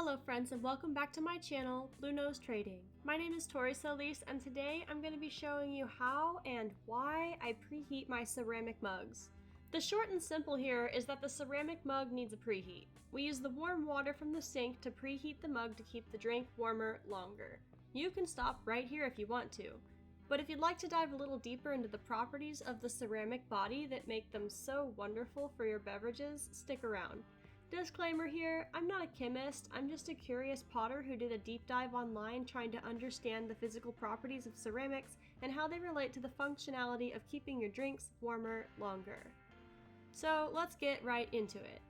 Hello friends and welcome back to my channel, Blue Nose Trading. My name is Tori Solis and today I'm going to be showing you how and why I preheat my ceramic mugs. The short and simple here is that the ceramic mug needs a preheat. We use the warm water from the sink to preheat the mug to keep the drink warmer longer. You can stop right here if you want to. But if you'd like to dive a little deeper into the properties of the ceramic body that make them so wonderful for your beverages, stick around. Disclaimer here, I'm not a chemist, I'm just a curious potter who did a deep dive online trying to understand the physical properties of ceramics and how they relate to the functionality of keeping your drinks warmer longer. So let's get right into it.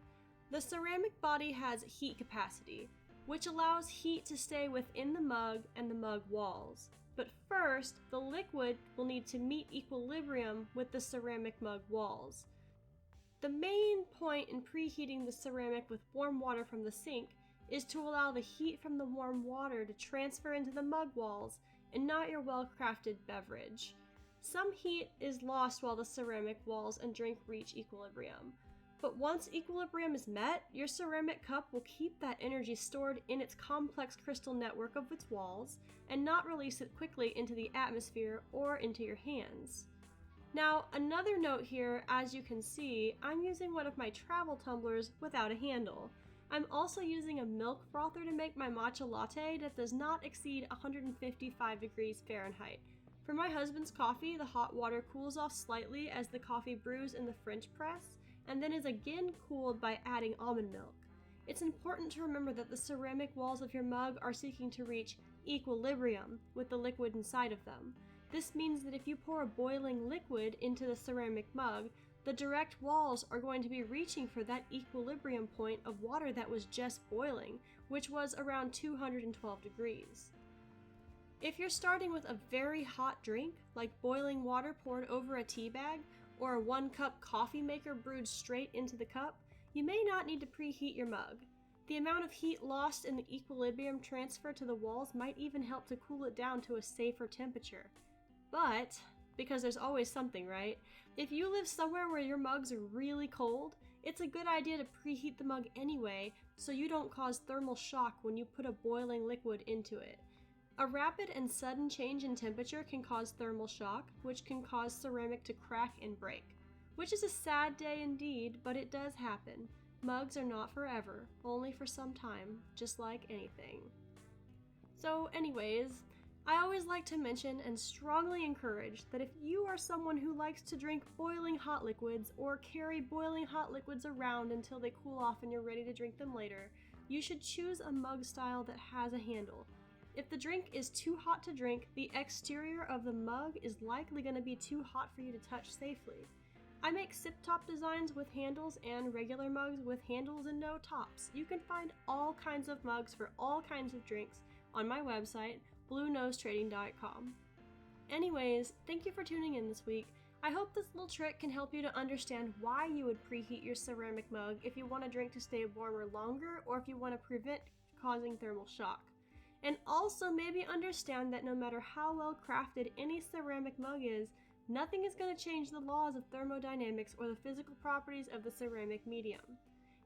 The ceramic body has heat capacity, which allows heat to stay within the mug and the mug walls. But first, the liquid will need to meet equilibrium with the ceramic mug walls. The main point in preheating the ceramic with warm water from the sink is to allow the heat from the warm water to transfer into the mug walls and not your well-crafted beverage. Some heat is lost while the ceramic walls and drink reach equilibrium. But once equilibrium is met, your ceramic cup will keep that energy stored in its complex crystal network of its walls and not release it quickly into the atmosphere or into your hands. Now, another note here, as you can see, I'm using one of my travel tumblers without a handle. I'm also using a milk frother to make my matcha latte that does not exceed 155 degrees Fahrenheit. For my husband's coffee, the hot water cools off slightly as the coffee brews in the French press, and then is again cooled by adding almond milk. It's important to remember that the ceramic walls of your mug are seeking to reach equilibrium with the liquid inside of them. This means that if you pour a boiling liquid into the ceramic mug, the direct walls are going to be reaching for that equilibrium point of water that was just boiling, which was around 212 degrees. If you're starting with a very hot drink, like boiling water poured over a tea bag, or a 1-cup coffee maker brewed straight into the cup, you may not need to preheat your mug. The amount of heat lost in the equilibrium transfer to the walls might even help to cool it down to a safer temperature. But, because there's always something, right? If you live somewhere where your mugs are really cold, it's a good idea to preheat the mug anyway so you don't cause thermal shock when you put a boiling liquid into it. A rapid and sudden change in temperature can cause thermal shock, which can cause ceramic to crack and break. Which is a sad day indeed, but it does happen. Mugs are not forever, only for some time, just like anything. So anyways, I always like to mention and strongly encourage that if you are someone who likes to drink boiling hot liquids or carry boiling hot liquids around until they cool off and you're ready to drink them later, you should choose a mug style that has a handle. If the drink is too hot to drink, the exterior of the mug is likely going to be too hot for you to touch safely. I make sip top designs with handles and regular mugs with handles and no tops. You can find all kinds of mugs for all kinds of drinks on my website, bluenosetrading.com. Anyways, thank you for tuning in this week. I hope this little trick can help you to understand why you would preheat your ceramic mug if you want a drink to stay warmer longer or if you want to prevent causing thermal shock. And also maybe understand that no matter how well crafted any ceramic mug is, nothing is going to change the laws of thermodynamics or the physical properties of the ceramic medium.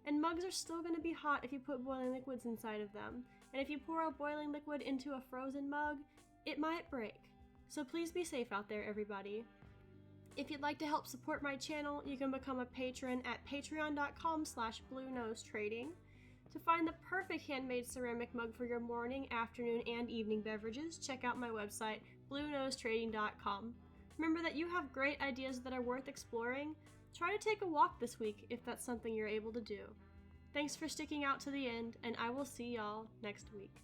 And mugs are still going to be hot if you put boiling liquids inside of them. And if you pour a boiling liquid into a frozen mug, it might break. So please be safe out there, everybody. If you'd like to help support my channel, you can become a patron at patreon.com/bluenosetrading. To find the perfect handmade ceramic mug for your morning, afternoon, and evening beverages, check out my website, bluenosetrading.com. Remember that you have great ideas that are worth exploring. Try to take a walk this week if that's something you're able to do. Thanks for sticking out to the end, and I will see y'all next week.